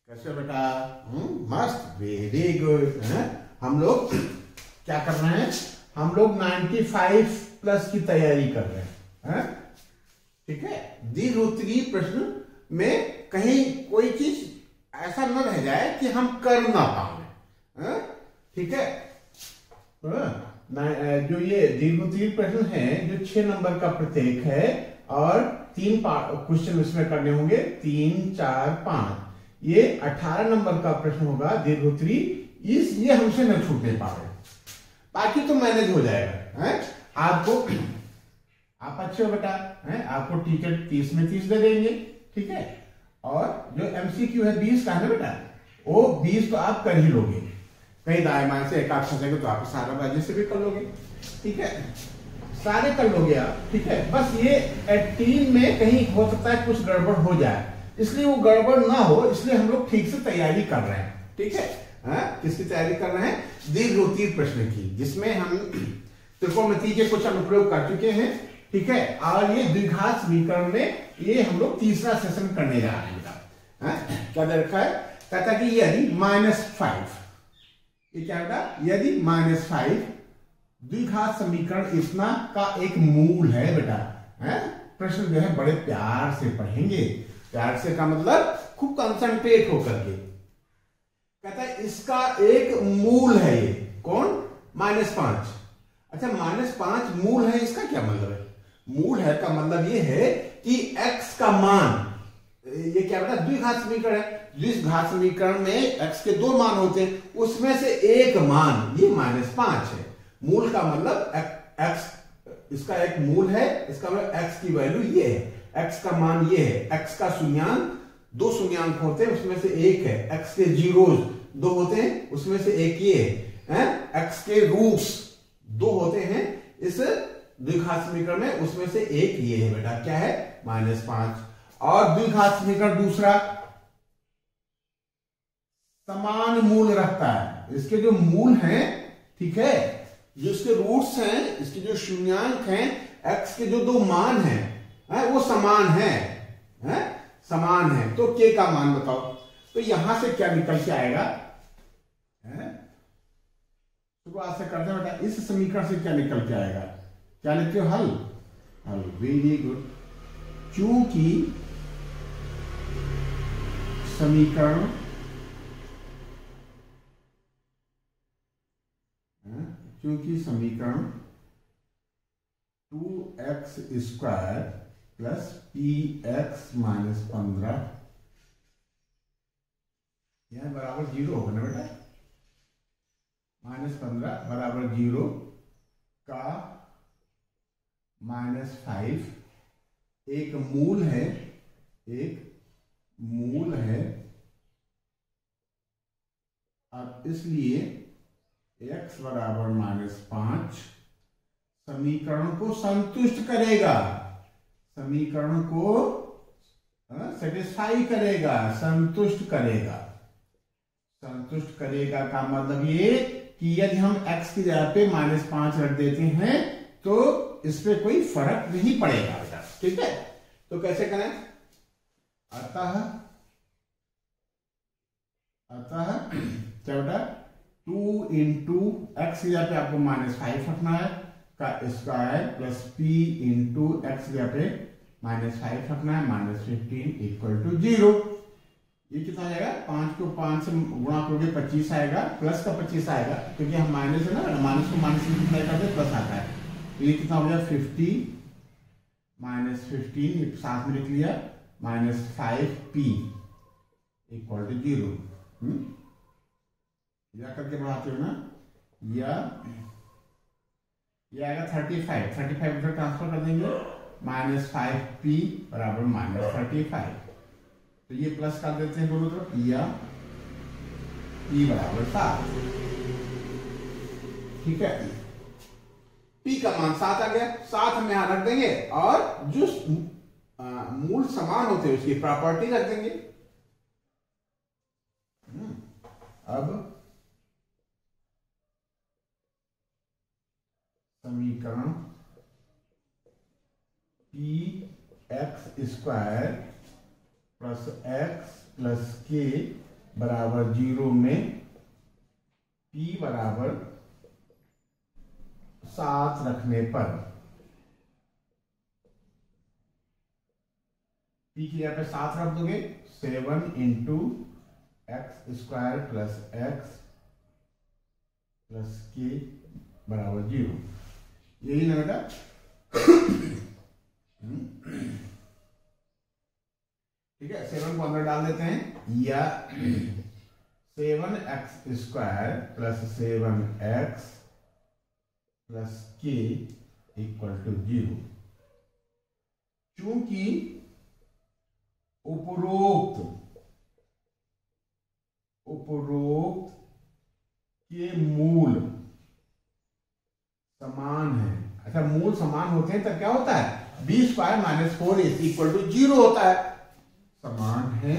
कैसे बेटा? मस्त, वेरी गुड। हम लोग क्या कर रहे हैं? हम लोग 95 प्लस की तैयारी कर रहे हैं। ठीक है, द्विसूत्री प्रश्न में कहीं कोई चीज ऐसा न रह जाए कि हम कर ना पाए। ठीक है, जो ये द्विसूत्री प्रश्न है जो 6 नंबर का प्रत्येक है और 3 क्वेश्चन इसमें करने होंगे, 3, 4, 5। ये 18 नंबर का प्रश्न होगा द्विसूत्री। ये हमसे न छूटने पाए, बाकी तो मैनेज हो जाएगा। आपको आप अच्छे हो बेटा, आपको टीचर 30 में 30 दे देंगे। ठीक है, और जो एमसीक्यू है 20 का है ना बेटा, वो 20 तो आप कर ही लोगे। कहीं दाएं बाएं से एक आध फंसेगा तो आप सारा बाजी से भी कर लोगे। ठीक है, सारे कर लोगे आप। ठीक है, बस ये 18 में कहीं हो सकता है कुछ गड़बड़ हो जाए, इसलिए वो गड़बड़ ना हो इसलिए हम लोग ठीक से तैयारी कर रहे हैं। ठीक है, किसकी तैयारी कर रहे हैं? द्विसूत्री प्रश्न की, जिसमें हम त्रिकोणमिति के कुछ अनुप्रयोग कर चुके हैं। ठीक है, और ये द्विघात समीकरण में ये हम लोग तीसरा सेशन करने जा रहे हैं। क्या दे रखा है? कहता कि यदि -5, ये क्या बेटा? यदि -5 द्विघात समीकरण इतना का एक मूल है बेटा। प्रश्न जो है बड़े प्यार से पढ़ेंगे। प्यार से का मतलब खूब कंसंट्रेट होकर के। कहता है इसका एक मूल है। ये कौन? -5। अच्छा, -5 मूल है, इसका क्या मतलब है? मूल है का मतलब ये है कि x का मान, ये क्या बेटा? द्विघात समीकरण है। द्विघात समीकरण में x के 2 मान होते हैं, उसमें से एक मान ये -5 है। मूल का मतलब x, इसका एक मूल है, इसका मतलब x की वैल्यू ये है, x का मान ये है। x का शून्यांक 2 शून्यांक होते हैं, उसमें से एक है। x के जीरोस 2 होते हैं, उसमें से एक ये है। x के रूट्स 2 होते हैं इस द्विघात समीकरण में, उसमें से एक ये है बेटा। क्या है? -5। और द्विघात समीकरण दूसरा समान मूल रखता है। इसके जो मूल हैं, ठीक है, जो इसके रूट्स हैं, इसके जो शून्यांक हैं, x के जो 2 मान हैं, वो समान है। समान है। तो k का मान बताओ। तो यहां से क्या निकल के आएगा? शुरुआत से करते हैं बेटा। इस समीकरण से क्या निकल के आएगा? क्या लिखते हो? हल। हल, वेरी गुड। चूंकि समीकरण क्योंकि समीकरण 2x² प्लस px माइनस 15 यह बराबर 0 होगा ना बेटा? -15 बराबर 0 का -5 एक मूल है। एक मूल है, अब इसलिए x बराबर -5 समीकरण को संतुष्ट करेगा। समीकरण को सेटिस्फाई करेगा, संतुष्ट करेगा। संतुष्ट करेगा का मतलब ये कि यदि हम x की जगह पे -5 रख देते हैं तो इस पे कोई फर्क नहीं पड़ेगा बेटा। ठीक है, तो कैसे करें? अतः क्या बेटा? 2 इंटू एक्स की जगह पे आपको -5 रखना है का square plus p into x की जगह पे -5 रखना है, -15 इक्वल टू 0। ये कितना आ जाएगा? 5 को 5 से गुणा करोगे 25 आएगा, प्लस का 25 आएगा, क्योंकि हम माइनस है ना, माइनस को माइनस में कितना करते प्लस आता है। तो ये कितना हो गया? 50 -15, ये साथ में लिख लिया, -5p इक्वल टू 0। या करके बढ़ाते हो ना, या ये आएगा 35 उधर ट्रांसफर कर देंगे, -5p बराबर -35। तो ये प्लस कर देते हैं दोनों तरफ, या p बराबर 7। ठीक है, p का मान 7 आ गया, 7 हम यहां रख देंगे और जो मूल समान होते हैं उसकी प्रॉपर्टी रख देंगे। अब समीकरण px² plus x plus k बराबर 0 में p बराबर 7 रखने पर p की जगह पे 7 रख दोगे, 7 into x square plus x plus के बराबर 0, यही ना बेटा। ठीक है, 7 को अंदर डाल देते हैं, या 7x square plus 7x plus के इक्वल टू 0। चूंकि उपरोक्त के मूल समान है। अच्छा, मूल समान होते हैं तब क्या होता है, B square minus 4ac equal to 0 होता है। समान है,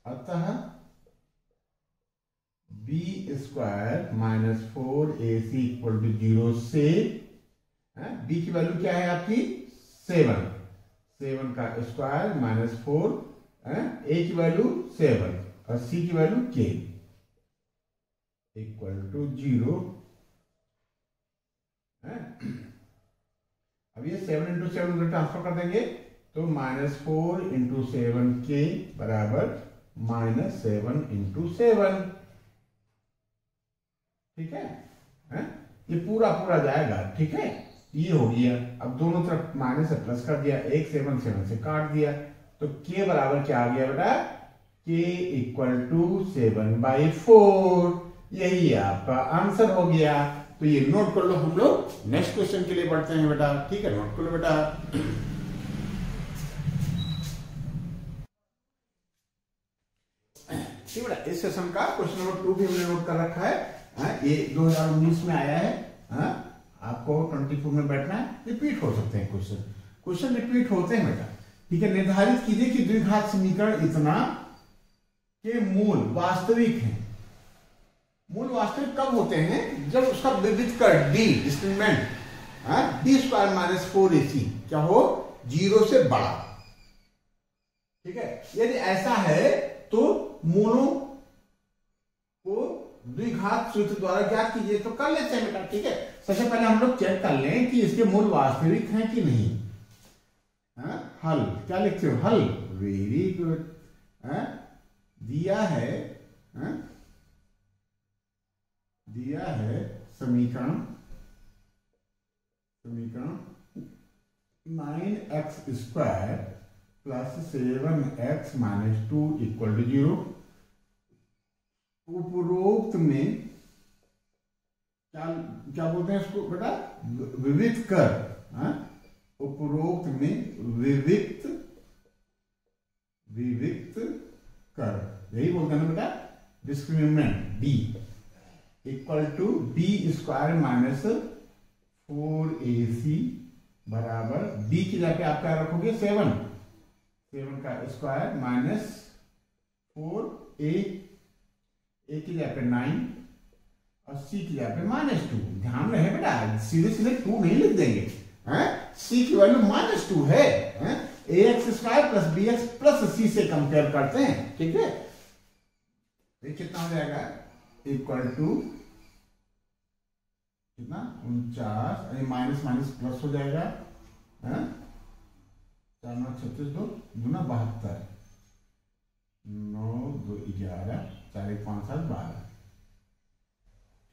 अतः B square minus 4ac equal to 0 से बी की वैल्यू क्या है आपकी 7 का स्क्वायर माइनस 4, ए की वैल्यू 7 और सी की वैल्यू के इक्वल टू 0। अब ये 7 इंटू 7 ट्रांसफर कर देंगे तो -4 इंटू 7 के बराबर -7 इंटू 7। ठीक है, ये पूरा जाएगा। ठीक है, ये हो गया। अब दोनों तरफ माइनस से प्लस कर दिया, एक 7 से काट दिया, तो के बराबर क्या आ गया बेटा, के इक्वल टू 7/4। यही आपका आंसर हो गया। तो ये नोट कर लो, हम लोग नेक्स्ट क्वेश्चन के लिए बढ़ते हैं बेटा। ठीक है, नोट कर लो बेटा। ठीक बेटा, इस सेशन का क्वेश्चन नंबर 2 भी हमने नोट कर रखा है। ये 2019 में आया है। आपको 24 में बैठना है, रिपीट हो सकते हैं क्वेश्चन रिपीट होते हैं बेटा। ठीक है, निर्धारित कीजिए कि द्विघात समीकरण इतना के मूल वास्तविक हैं। मूल वास्तविक कब होते हैं, जब उसका विविध कर D discriminant D square minus 4ac क्या हो 0 से बड़ा। ठीक है, यदि ऐसा है तो मूलों को द्विघात सूत्र द्वारा ज्ञात कीजिए। तो कर लेते हैं बेटा। ठीक है, सबसे पहले हम लोग चेक कर लें कि इसके मूल वास्तविक हैं कि नहीं। हल क्या लिखते हो, हल, वेरी गुड। दिया है समीकरण 9x square plus 7x minus 2 equal to 0। उपरोक्त में क्या बोलते हैं इसको बेटा, विविक्त कर। उपरोक्त में विविक्त कर, यही बोलते हैं ना बेटा, discriminant D equal to B square minus 4ac बराबर डी की जगह पे आप क्या रखोगे 7 का स्क्वायर माइनस 4a की जगह पे 9 और सी की जगह पे -2। ध्यान रहे बेटा, सीधे 2 नहीं लिख देंगे। सी की वैल्यू -2 है। ax square plus bx plus c से कंपेयर करते हैं। ठीक है, ये कितना हो जाएगा, इक्वल टू कितना 49, माइनस प्लस हो जाएगा। 4 9 36 2 दूना 72, 9 2 11, 4 1 5 7 12।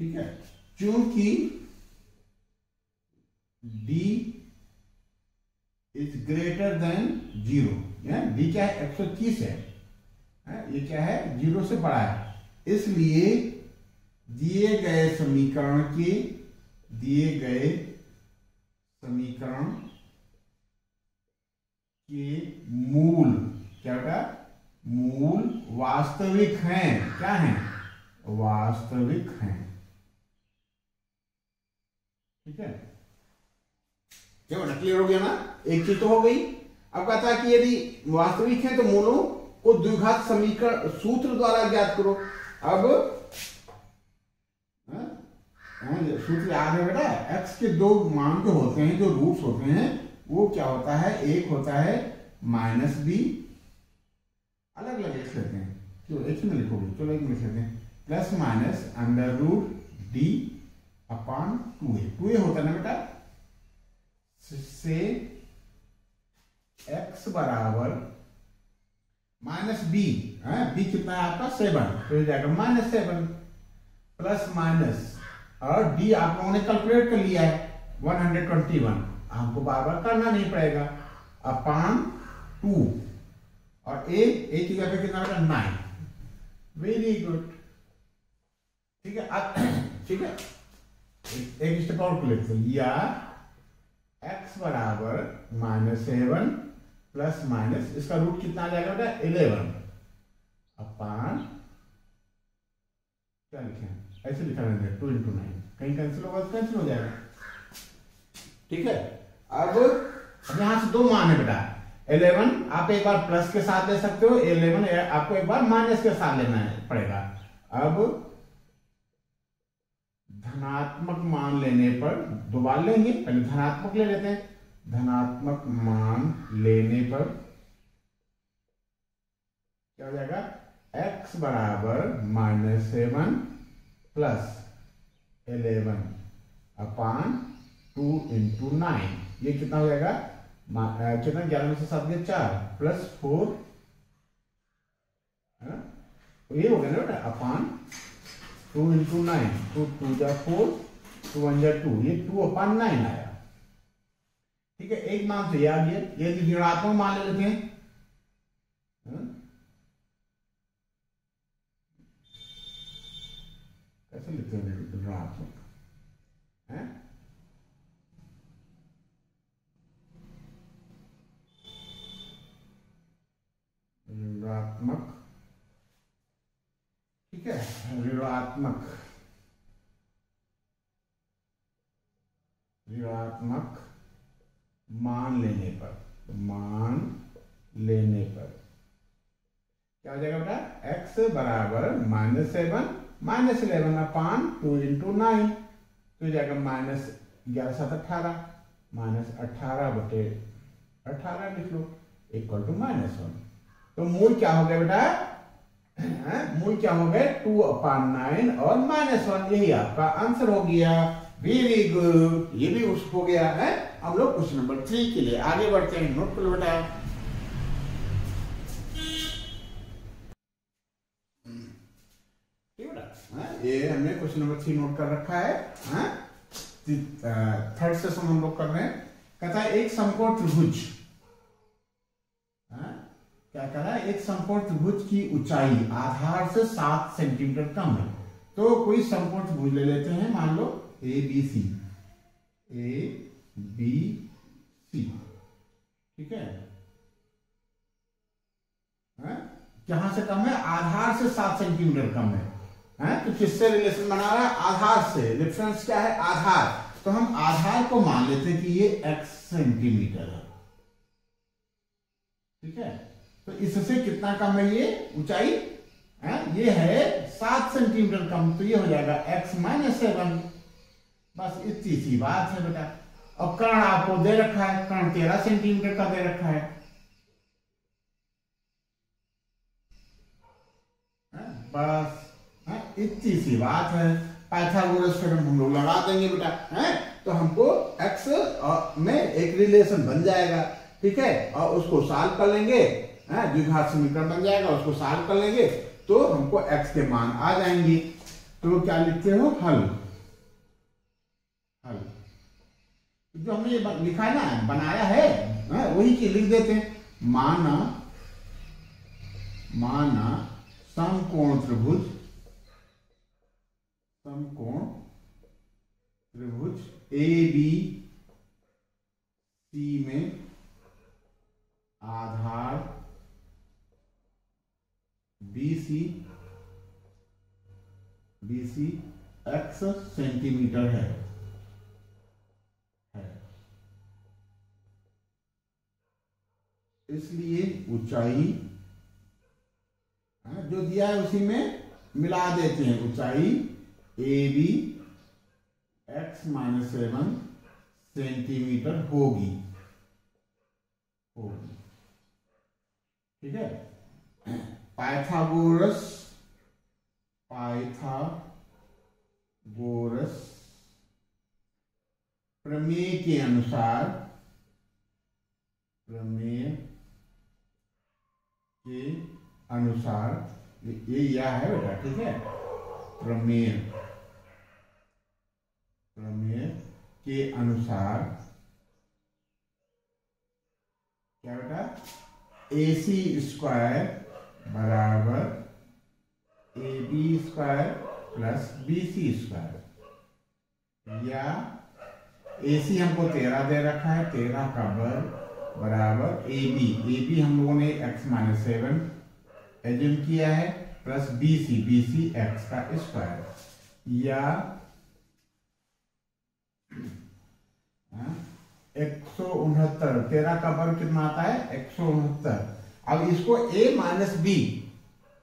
ठीक है, चूंकि d is greater than 0, d क्या है 130 है, ये क्या है 0 से बड़ा है, इसलिए दिए गए समीकरण के मूल क्या बेटा, मूल वास्तविक हैं। क्या हैं, वास्तविक हैं। ठीक है, क्या बेटा, क्लियर हो गया ना, एक चीज तो हो गई। अब कहता है कि यदि वास्तविक है तो मूलों को द्विघात समीकरण सूत्र द्वारा ज्ञात करो। अब सूत्र याद है बेटा, x के 2 मान जो होते हैं, जो रूट्स होते हैं, वो क्या होता है, एक होता है -b, अलग अलग लिख लेते हैं, क्यों एक ही में लिखोगे, चलो एक में लिख लेते हैं, plus minus under root D upon 2a, 2a होता है ना बेटा, से x बराबर माइनस बी, बी कितना है आपका 7, तो हो जाएगा -7 प्लस माइनस, और डी आप लोगों ने कैलकुलेट कर लिया है 121, हमको बार बार करना नहीं पड़ेगा, अपॉन 2, और ए की जगह पे कितना होगा 9, वेरी गुड, ठीक है। अब ठीक है, एक स्टेप और लेते हैं, या x बराबर -7 प्लस माइनस, इसका रूट कितना आ जाएगा बेटा 11 अपॉन, क्या लिखें, ऐसे लिखा रहेगा 2 × 9, कहीं कैंसिल होगा तो कैंसिल हो जाएगा, ठीक है। अब यहां से दो मान है बेटा, 11 आप एक बार प्लस के साथ ले सकते हो, 11 आपको एक बार माइनस के साथ लेना पड़ेगा। अब धनात्मक मान लेने पर दो बार लेंगे, पहले धनात्मक ले लेते हैं, धनात्मक मान लेने पर क्या हो जाएगा, x बराबर -7 प्लस 11 अपॉन 2 × 9, ये कितना हो जाएगा, कितना, 11 में से 7 गया 4 प्लस 4, है ना, तो ये हो गया ना बेटा, अपॉन 2 × 9, 2 × 2 = 4, 2 × 1 = 2, ये 2 अपॉन 9 आया, ठीक है। एक मान तो ये आ गया, ये ऋणात्मक मान ले लेते हैं, कैसे लिखते हैं ऋणात्मक, है ऋणात्मक, ठीक है, ऋणात्मक, ऋणात्मक मान लेने पर, मान लेने पर क्या हो जाएगा बेटा, x बराबर -7 -11 अपॉन 2 × 9, तो हो जाएगा -11 × 7 = 18, -18/18 लिख लो, इक्वल टू -1, तो मूल क्या हो गया बेटा, मूल क्या हो गए 2/9 और -1, यही आपका आंसर हो गया, वेरी गुड, ये भी उस हो गया है। हम लोग क्वेश्चन नंबर 3 के लिए आगे बढ़ते हैं, नोट कर लो बेटा, ये हमने क्वेश्चन नंबर 3 नोट कर रखा है, थर्ड सेशन हम लोग कर रहे हैं, कहता है एक समकोण त्रिभुज, क्या कह रहा है, एक समकोण त्रिभुज की ऊंचाई आधार से 7 सेंटीमीटर कम है, तो कोई समकोण त्रिभुज ले लेते हैं, मान लो ABC, ठीक है, कहां से कम है, आधार से 7 सेंटीमीटर कम है, तो किससे रिलेशन बना रहा है, आधार से, रेफरेंस क्या है, आधार, तो हम आधार को मान लेते हैं कि ये x सेंटीमीटर है, ठीक है, तो इससे कितना कम है ये ऊंचाई, ये है 7 सेंटीमीटर कम, तो ये हो जाएगा x -7, बस इतनी सी बात है बेटा। और कर्ण आपको दे रखा है, कर्ण 13 सेंटीमीटर का दे रखा है, बस इतनी सी बात है, पाइथागोरस थ्योरम हम लोग लगा देंगे बेटा, तो हमको x में एक रिलेशन बन जाएगा, ठीक है, और उसको सॉल्व कर लेंगे, द्विघात समीकरण बन जाएगा, उसको सॉल्व कर लेंगे तो हमको x के मान आ जाएंगे, तो क्या लिखते हो, हल, हल, जो हमने ये लिखा है ना, बनाया है, वही चीज लिख देते हैं, माना समकोण त्रिभुज, समकोण त्रिभुज ABC में आधार BC x सेंटीमीटर है, इसलिए ऊंचाई जो दिया है उसी में मिला देते हैं, ऊंचाई AB x -7 सेंटीमीटर होगी, ठीक है। पाइथागोरस प्रमेय के अनुसार ये या है बेटा, ठीक है। प्रमेय के अनुसार क्या बेटा, AC स्क्वायर बराबर AB square plus BC square, या AC हमको 13 दे रखा है, 13 का वर्ग बराबर AB हम लोगों ने x-7 एज्यूम किया है, प्लस BC x का स्क्वायर, या 169, 13 का वर्ग कितना आता है 169। अब इसको A माइनस B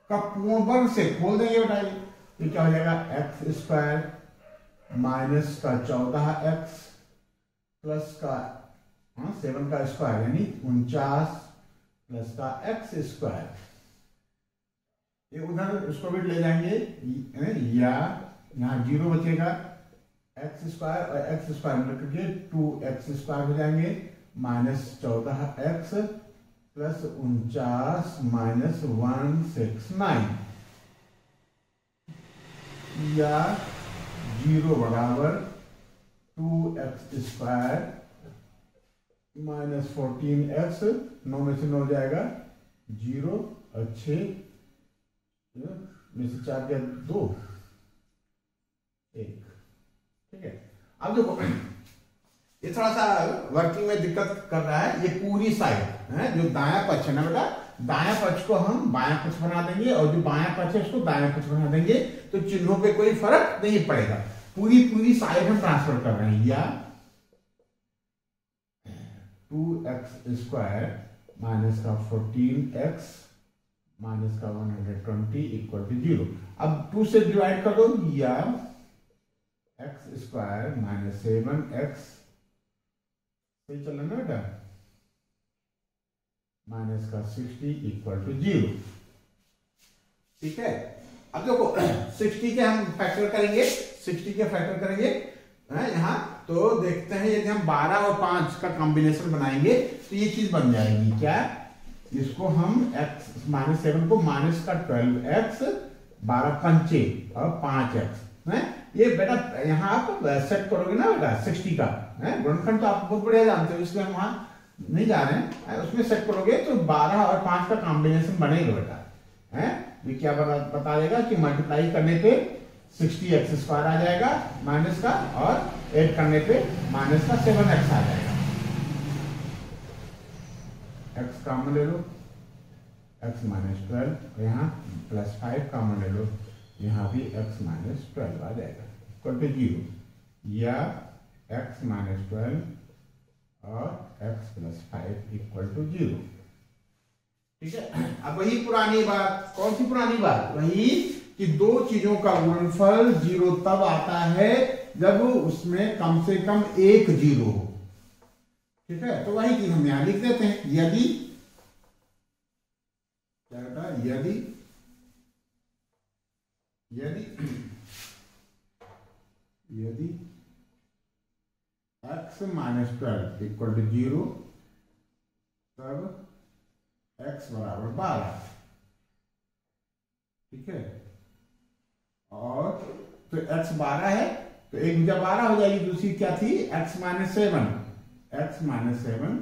का पूर्ण वर्ग से खोल देंगे बेटा, ये क्या हो जाएगा, x स्क्वायर माइनस का 14x प्लस का 7 का स्क्वायर यानी 49 प्लस का x स्क्वायर। ये उधर इसको भी ले जाएंगे, या यहाँ 0 बचेगा, x स्क्वायर और x स्क्वायर मिलकर के 2x स्क्वायर हो जाएंगे, माइनस 14x प्लस 49 माइनस 169, या 0 बराबर 2x स्क्वायर माइनस 14x, 9 में से 9 जाएगा 0 और 6 में से 4 गया 2 1, ठीक है। अब देखो ये थोड़ा सा वर्किंग में दिक्कत कर रहा है, ये पूरी साइड है जो दायां पक्ष है ना बेटा, दायां पक्ष को हम बायां पक्ष बना देंगे और जो बायां पक्ष है उसको दायां पक्ष बना देंगे, तो चिन्हों पे कोई फर्क नहीं पड़ेगा, पूरी साइड हम ट्रांसफर कर रहे हैं। या 2x स्क्वायर माइनस का 14x माइनस का 120 इक्वल टू 0। अब 2 से डिवाइड कर दो, या x स्क्वायर माइनस 7x, सही चल रहा ना बेटा, माइनस का 60 इक्वल टू 0, ठीक है। अब देखो 60 के हम फैक्टर करेंगे, 60 के फैक्टर करेंगे यहाँ, तो देखते हैं यदि हम 12 और 5 का कॉम्बिनेशन बनाएंगे तो ये चीज बन जाएगी क्या, इसको हम x माइनस 7 को माइनस का 12x 12 पंचे और 5x है, ये बेटा यहाँ आप सेट करोगे ना बेटा 60 का गुणनखंड तो आप बहुत बढ़िया जानते हो, इसलिए हम वहां नहीं जा रहे हैं, उसमें सेट करोगे तो 12 और 5 का कॉम्बिनेशन बनेगा बेटा है। ये क्या बता देगा कि मल्टीप्लाई करने पे 60x स्क्वायर आ जाएगा माइनस का, और ऐड करने पे माइनस का 7x आ जाएगा, x कॉमन ले लो, x माइनस 12, यहाँ प्लस 5 कॉमन ले लो, यहाँ भी x माइनस 12 आ जाएगा इक्वल टू 0, या x माइनस 12 और x प्लस 5 इक्वल टू 0, ठीक है। अब वही पुरानी बात, कौन सी पुरानी बात, वही कि दो चीजों का गुणनफल 0 तब आता है जब उसमें कम से कम एक 0 हो, ठीक है। तो वही चीज हम यहां लिख देते हैं, यदि क्या होता है, यदि x माइनस 12 इक्वल टू 0, तब x बराबर 12, ठीक है। और तो x 12 है तो एक भुजा 12 हो जाएगी, दूसरी क्या थी x माइनस 7, x माइनस 7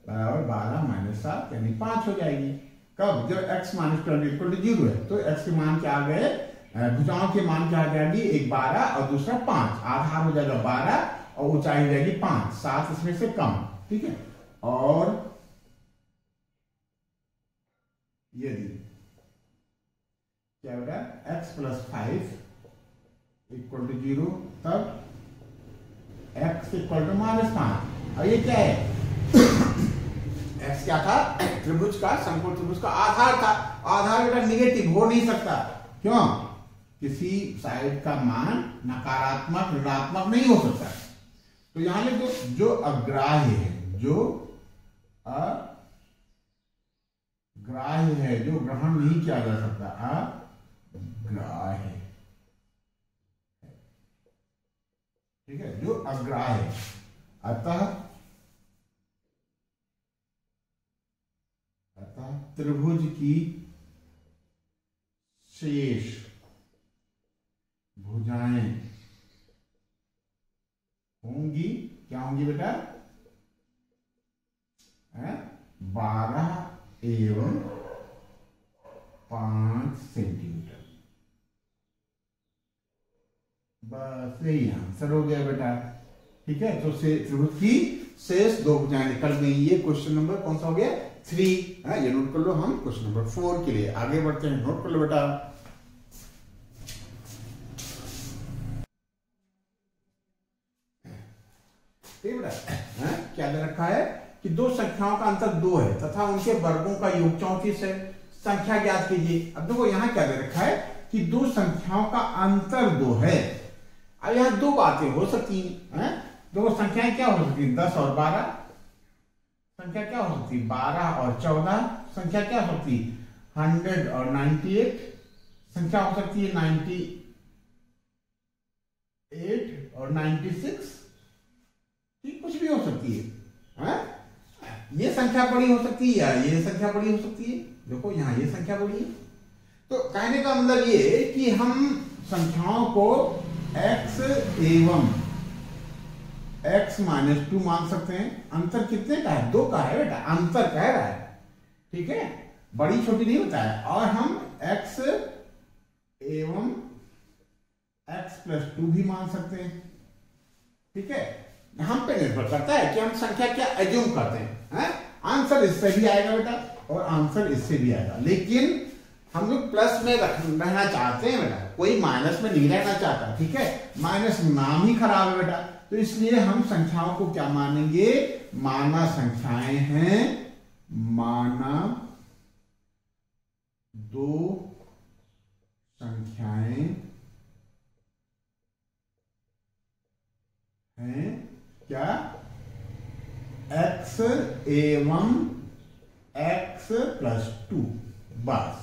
बराबर 12 माइनस 7 यानी 5 हो जाएगी। कब, जब x माइनस 12 इक्वल टू 0 है, तो x के मान क्या आ गए, भुजाओं के मान क्या आ जाएगी, एक 12 और दूसरा 5, आधार हो जाएगा 12 और ऊंचाई हो जाएगी 5, 7 इसमें से कम, ठीक है। और यदि क्या होगा, x प्लस 5 इक्वल टू 0, तब x इक्वल टू माइनस 5, और ये क्या है x क्या था, त्रिभुज का, समकोण त्रिभुज का आधार था, आधार बेटा निगेटिव हो नहीं सकता, क्यों, किसी साइड का मान नकारात्मक ऋणात्मक नहीं हो सकता। तो यहां लिख दो, जो अग्राह्य है, जो अग्राह्य अग्राह्य है, जो ग्रहण नहीं किया जा सकता, अग्राह्य, ठीक है, जो अग्राह्य है। अतः त्रिभुज की शेष भुजाएं होंगी, क्या होंगी बेटा, 12 एवं 5 सेंटीमीटर। बस यही आंसर हो गया बेटा, ठीक है। तो त्रिभुज की शेष दो भुजाएं निकल गई। ये क्वेश्चन नंबर कौन सा हो गया, 3। ये नोट कर लो। हम क्वेश्चन नंबर 4 के लिए आगे बढ़ते हैं, नोट कर लो बेटा। ठीक बेटा, क्या दे रखा है कि दो संख्याओं का अंतर 2 है तथा उनके वर्गों का योग 34 है, संख्या ज्ञात कीजिए। अब देखो यहाँ क्या दे रखा है कि दो संख्याओं का अंतर 2 है। अब यहाँ दो बातें हो सकती हैं, दो संख्याएं क्या हो सकती है, 10 और 12, संख्या क्या हो सकती है 12 और 14, संख्या क्या हो सकती है 100 और 98, संख्या हो सकती है 98 और 96, ठीक, कुछ भी हो सकती है। ये संख्या बड़ी हो सकती है या ये संख्या बड़ी हो सकती है। देखो यहाँ ये संख्या बड़ी है, तो कहने का मतलब ये कि हम संख्याओं को x एवं x - 2 मान सकते हैं। अंतर कितने का है, 2 का है बेटा, अंतर कह रहा है, ठीक है, बड़ी छोटी नहीं होता है। और हम x एवं x + 2 भी मान सकते हैं, ठीक है। हम पे निर्भर करता है कि हम संख्या क्या एज्यूम करते हैं। आंसर इससे भी आएगा बेटा और आंसर इससे भी आएगा, लेकिन हम लोग प्लस में रहना चाहते हैं बेटा, कोई माइनस में नहीं रहना चाहता, ठीक है। माइनस नाम ही खराब है बेटा, तो इसलिए हम संख्याओं को क्या मानेंगे, माना संख्याएं हैं, माना दो संख्याएं हैं, क्या, x एवं x + 2, बस।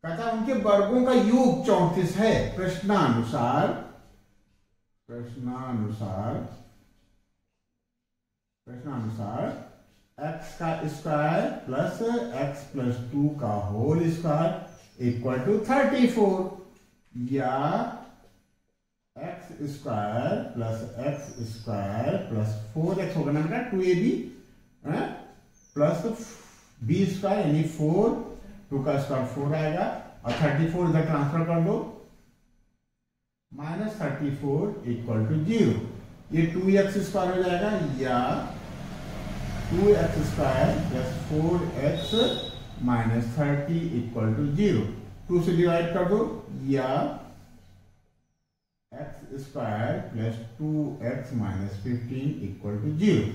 कहता उनके वर्गों का योग 34 है। प्रश्नानुसार x का स्क्वायर प्लस x + 2 का होल स्क्वायर इक्वल टू 34, या x square plus x square plus 4x होगा ना बेटा, 2ab प्लस b स्क्वायर यानी 4, 2 का स्क्वायर 4 आएगा और 34 इधर ट्रांसफर कर दो, -34 इक्वल टू 0। ये 2x स्क्वायर हो जाएगा, या 2x square plus 4x - 30 equal to 0। 2 से डिवाइड कर दो, या x square plus 2x - 15 equal to 0।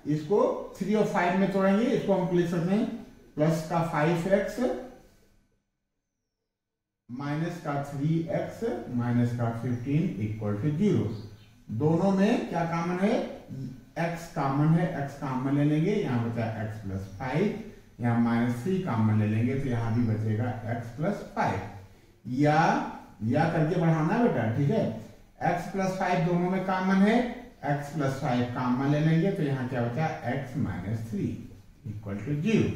इसको 3 और 5 में तोड़ेंगे, इसको हम लिख सकते हैं प्लस का 5x माइनस का 3x माइनस का 15 इक्वल टू 0। दोनों में क्या कॉमन है, x कॉमन है, x कॉमन ले लेंगे, यहां बचा x + 5, यहां -3 कॉमन ले लेंगे तो यहां भी बचेगा x + 5, या करके बढ़ाना बेटा, ठीक है। x + 5 दोनों में कॉमन है, x + 5 कॉमन ले लेंगे तो यहां क्या बचा x - 3 इक्वल टू 0,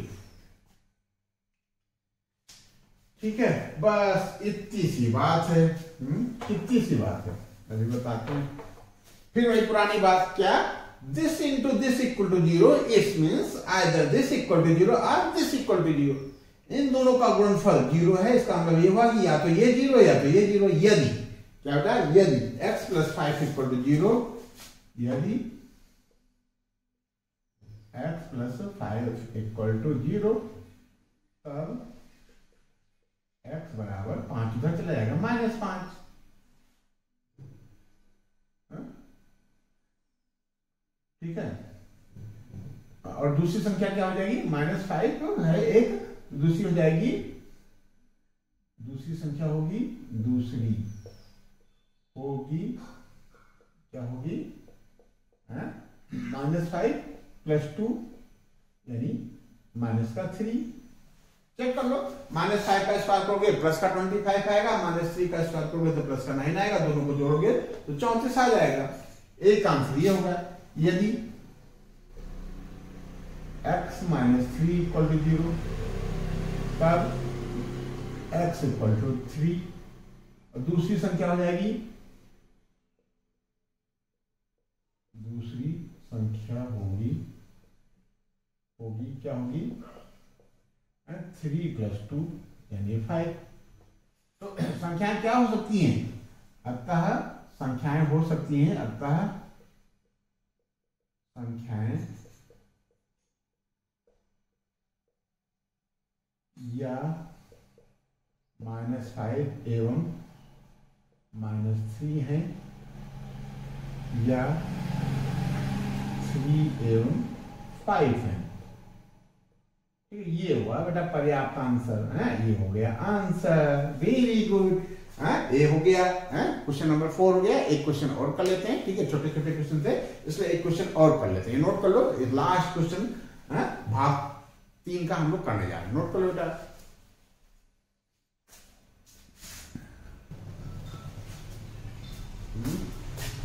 ठीक है। बस इतनी सी बात है, इतनी सी बात है। अभी बताते हैं फिर वही पुरानी बात, क्या, this into this equal to 0, it means either this equal to 0 और दिस इक्वल टू 0। इन दोनों का गुणनफल 0 है, इसका मतलब ये हुआ कि या तो ये 0 या तो ये 0। यदि क्या होता है, यदि x + 5 इक्वल टू 0, यदि x + 5 इक्वल टू 0, तब x बराबर 5 इधर चला जाएगा, -5, ठीक है। और दूसरी संख्या क्या हो जाएगी, -5 तो है एक, दूसरी हो जाएगी, दूसरी संख्या होगी, दूसरी होगी क्या होगी, -5 + 2 यानी माइनस का 3। चेक कर लो, -5 का स्क्वायर करोगे प्लस का 25 आएगा, -3 का स्क्वायर करोगे तो प्लस का 9 आएगा, दोनों को जोड़ोगे तो 34 आ जाएगा। एक आंसर ये होगा। यदि x - 3 = 0 तब x = 3। और दूसरी संख्या हो जाएगी, दूसरी संख्या होगी क्या होगी 3 + 2 यानी 5। तो संख्याएं क्या हो सकती हैं, अतः संख्याएं हो सकती हैं, अतः संख्याएं या -5 एवं -3 हैं, या 3 एवं 5 है। ठीक है, ये हुआ बेटा पर्याप्त आंसर है, ये हो गया आंसर। Very good. ये हो गया क्वेश्चन नंबर 4 हो गया। एक क्वेश्चन और कर लेते हैं, ठीक है, छोटे छोटे क्वेश्चन थे इसलिए एक क्वेश्चन और कर लेते हैं। नोट कर लो, लास्ट क्वेश्चन भाग 3 का हम लोग करने जा रहे हैं। नोट कर लो बेटा।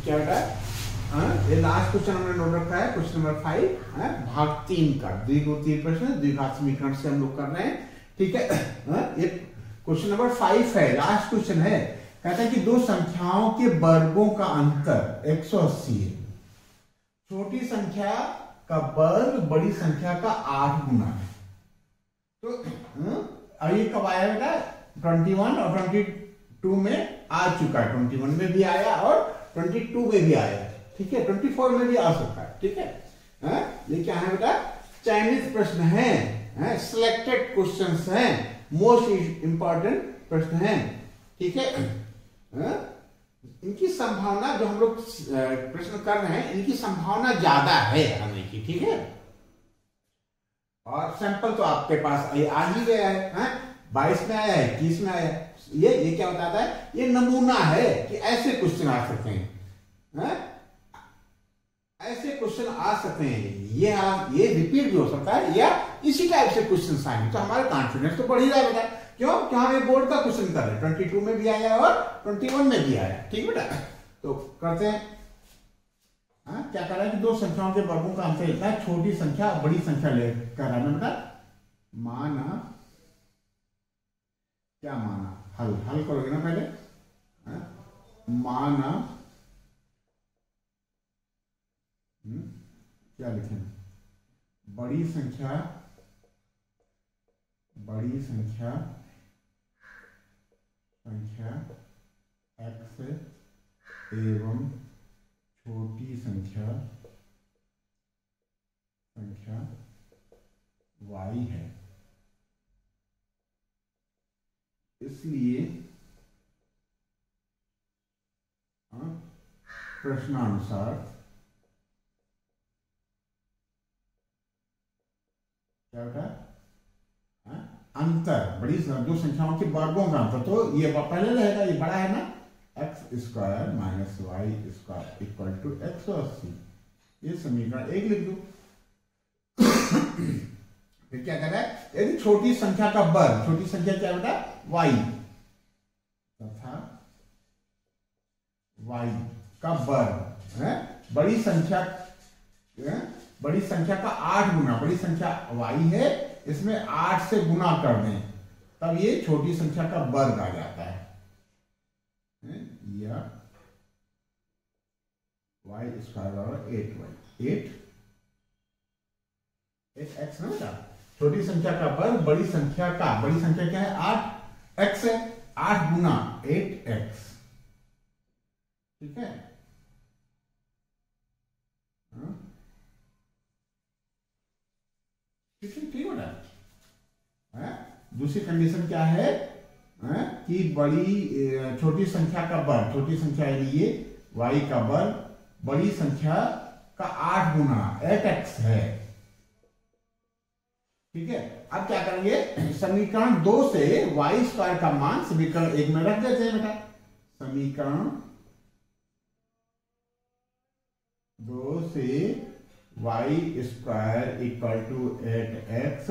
क्या बेटा, ये लास्ट क्वेश्चन हमने नोट रखा है, क्वेश्चन नंबर 5 भाग 3 का द्विघातीय प्रश्न, द्विघात समीकरण से हम लोग कर रहे हैं। ठीक है, ये क्वेश्चन नंबर 5 है, लास्ट क्वेश्चन है। कहता है कि दो संख्याओं के वर्गों का अंतर 180 है। छोटी संख्या का वर्ग बड़ी संख्या का 8 गुना है। तो ये कब आया बेटा, 21 और 22 में आ चुका है। 21 में भी आया और 22 में भी आया। ठीक है, 24 में भी आ सकता है। ठीक है, ये क्या है बेटा, चयनित प्रश्न है, सिलेक्टेड क्वेश्चंस हैं, मोस्ट इंपॉर्टेंट प्रश्न हैं। ठीक है, इनकी संभावना, जो हम लोग प्रश्न कर रहे हैं, इनकी संभावना ज्यादा है आने की। ठीक है, और सैंपल तो आपके पास आ ही गया है, 22 में आया है, 21 में आया है। ये क्या बताता है, ये नमूना है कि ऐसे क्वेश्चन आ सकते हैं, ऐसे क्वेश्चन आ सकते हैं। ये रिपीट भी हो सकता है या इसी टाइप से क्वेश्चन आएंगे, तो हमारा कॉन्फिडेंस तो बढ़ ही जाएगा। क्यों, कि हम ये बोर्ड का क्वेश्चन कर रहे हैं, 22 में भी आया और 21 में भी आया। ठीक बेटा, तो करते हैं। क्या कर रहा है कि दो संख्याओं के वर्गों का अंतर इतना है, छोटी संख्या बड़ी संख्या ले कर रहा है बेटा। माना, क्या माना, हल करोगे ना पहले। माना, क्या लिखें, बड़ी संख्या x एवं छोटी संख्या y है। इसलिए प्रश्नानुसार क्या होता है, अंतर, बड़ी दो संख्याओं के वर्गों का अंतर, तो ये पहले रहेगा, ये बड़ा है ना, x² - y² = 180। ये समीकरण 1 लिख दो। फिर क्या कर रहा है, यदि छोटी संख्या का वर्ग, छोटी संख्या क्या बेटा, y तथा y का वर्ग है, बड़ी संख्या का 8 गुना, बड़ी संख्या y है, इसमें 8 से गुना कर दें, तब ये छोटी संख्या का वर्ग आ जाता है, या y² 8x ना बेटा, छोटी संख्या का वर्ग बड़ी संख्या क्या है, 8x है, 8 गुना 8x। ठीक है, ठीक बेटा। दूसरी कंडीशन क्या है, कि छोटी संख्या का वर्ग, छोटी संख्या ये y का वर्ग बड़ी संख्या का 8 गुना 8x है। ठीक है, अब क्या करेंगे, समीकरण 2 से y² का मान समीकरण 1 में रख देते हैं बेटा। समीकरण 2 से Y square equal to 8x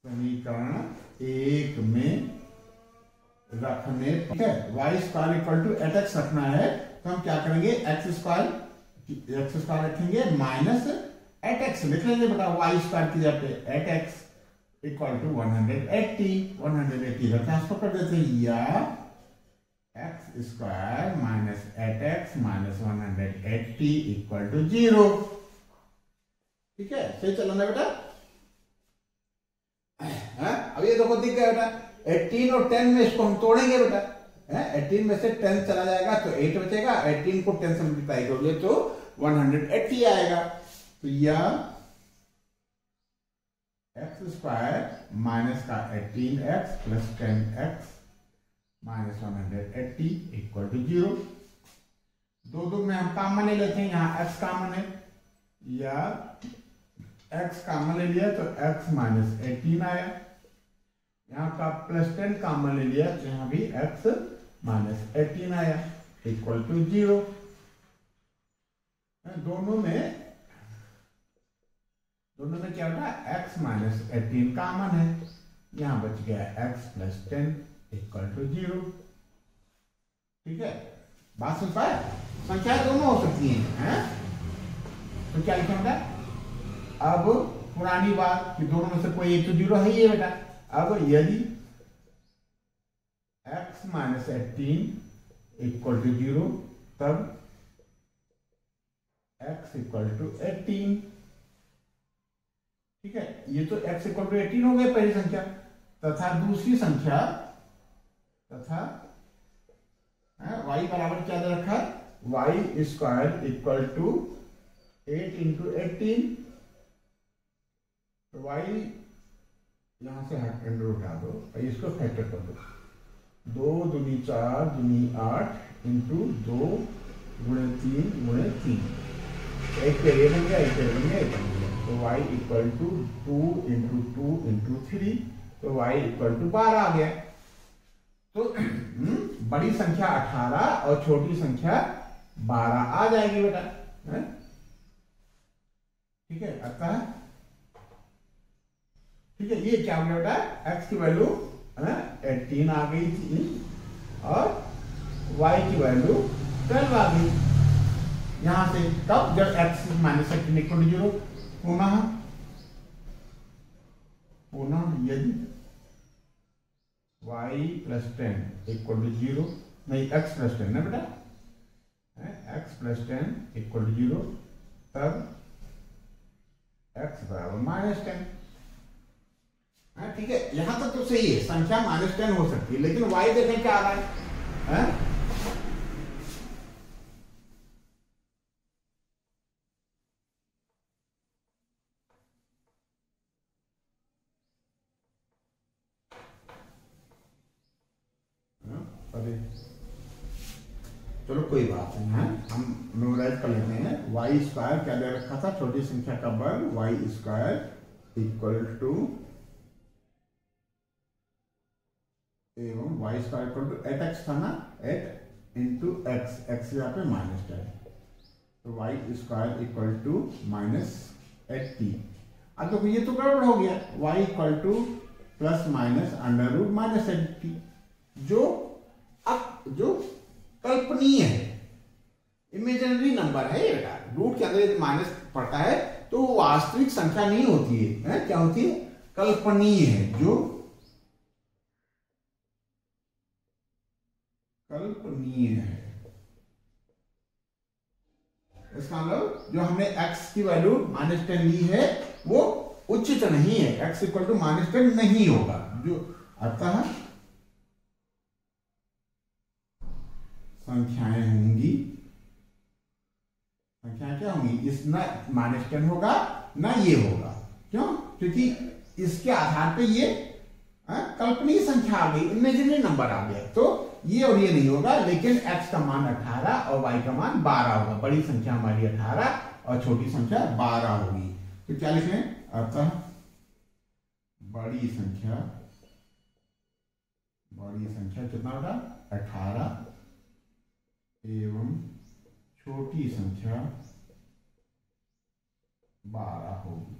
समीकरण 1 में रखने, ठीक है। Y square equal to 8x रखना है तो हम क्या करेंगे, एक्स स्क्वायर रखेंगे माइनस 8x लिख लेंगे बेटा, वाई स्क्वायर की जगह पे 8x इक्वल टू 180 का ट्रांसफर कर देते हैं, या x square minus 8x minus 180 equal to 0। ठीक है, सही चल रहा है बेटा। अब ये देखो दिख गया बेटा, 18 और 10 में इसको हम तोड़ेंगे बेटा, 18 में से 10 चला जाएगा तो 8 बचेगा, 18 को 10 से मल्टीप्लाई करोगे तो 180 आएगा। तो यह एक्स स्क्वायर माइनस का 18x plus 10x minus 180 equal to 0। दो में हम कॉमन ले लेते हैं, यहाँ x कॉमन है, या x कॉमन ले लिया तो x माइनस 18 आया, यहाँ का प्लस 10 कॉमन ले लिया तो यहाँ भी x माइनस 18 आया इक्वल टू 0। दोनों में क्या होता है, x माइनस 18 कॉमन है, यहाँ बच गया x प्लस 10 इक्वल टू 0। ठीक है, बात समझ पाए। संख्या दोनों हो सकती हैं, तो क्या लिखा बेटा, अब पुरानी बात कि दोनों में से कोई एक तो 0 है ही है बेटा। अब यदि x माइनस 18 इक्वल टू 0 तब x इक्वल टू 18। ठीक है, ये तो x इक्वल टू 18 हो गया पहली संख्या, तथा दूसरी संख्या तथा y बराबर क्या दे रखा, y square equal to 8 into 18। तो y यहां से अंडर उठा दो और इसको फैक्टर कर दो, 2 दूनी 4 दूनी 8 इंटू 2 गुणे 3 गुणे 3, एक पे ये बन गया, एक पे बन गया, एक बन गया। तो y equal to 2 into 2 into 3, तो y इक्वल टू 12 आ गया। तो बड़ी संख्या 18 और छोटी संख्या 12 आ जाएगी बेटा, ठीक है। अतः ठीक है, ये क्या हो गया बेटा, x की वैल्यू 18 आ गई थी और y की वैल्यू 12 आ गई यहां से। तब जब x माइनस 18 इक्वल टू 0, पुनः यदि y प्लस 10 इक्वल टू 0, नहीं x प्लस 10 ना बेटा, x प्लस 10 इक्वल टू 0, तब x बराबर माइनस 10। ठीक है, यहां तक तो सही है, संख्या माइनस 10 हो सकती है, लेकिन y देखें क्या आ रहा है, चलो कोई बात नहीं है, हम मेमोराइज कर लेते हैं। वाई स्क्वायर क्या दे रखा था, छोटी संख्या का वर्ग, वाई स्क्वायर इक्वल टू, एवं y square equal to 8x था ना, 8 इंटू एक्स, एक्स यहाँ पे माइनस 10, तो y square equal to minus 80। अब तो ये तो गड़बड़ हो गया, y equal to plus minus under root minus 80, जो कल्पनीय है, इमेजिनरी नंबर है ये बेटा। रूट के अंदर माइनस पड़ता है तो वास्तविक संख्या नहीं होती है, क्या होती है, कल्पनीय है, जो कल्पनीय है। इसका मतलब जो हमने x की वैल्यू माइनस 10 ली है वो उचित नहीं है, x इक्वल टू माइनस 10 नहीं होगा, जो अतः संख्याएं होंगी, संख्याएं क्या होंगी, इस ना माइनस 10 होगा ना ये होगा, क्यों, क्योंकि इसके आधार पे ये कल्पनीय संख्या आ गई, इमेजिनरी नंबर आ गया, तो ये और ये नहीं होगा, लेकिन x का मान 18 और y का मान 12 होगा। बड़ी संख्या हमारी 18 और छोटी संख्या 12 होगी, तो क्या लिखें, अतः बड़ी संख्या कितना होगा, 18 एवं छोटी संख्या 12 होगी।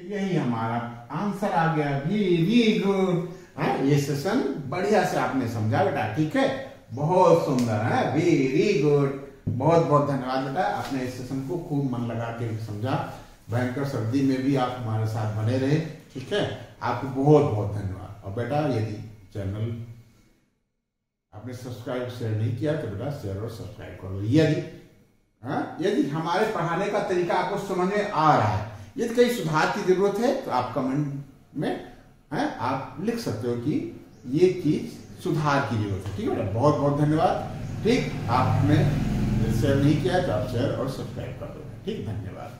यही हमारा आंसर आ गया। Very good. ये सेशन बढ़िया से आपने समझा बेटा, ठीक है, बहुत सुंदर है, वेरी गुड। बहुत बहुत धन्यवाद बेटा, आपने इस सेशन को खूब मन लगा के समझा। भयंकर सर्दी में भी आप हमारे साथ बने रहे, ठीक है, आपको बहुत बहुत धन्यवाद। और बेटा यदि चैनल आपने सब्सक्राइब शेयर नहीं किया तो बेटा शेयर और सब्सक्राइब कर लो। यदि हमारे पढ़ाने का तरीका आपको समझ में आ रहा है, यदि कहीं सुधार की जरूरत है तो आप कमेंट में आप लिख सकते हो कि ये चीज सुधार की जरूरत है, ठीक है बेटा। बहुत बहुत धन्यवाद। ठीक, आपने शेयर नहीं किया तो आप शेयर और सब्सक्राइब कर दो, ठीक, धन्यवाद।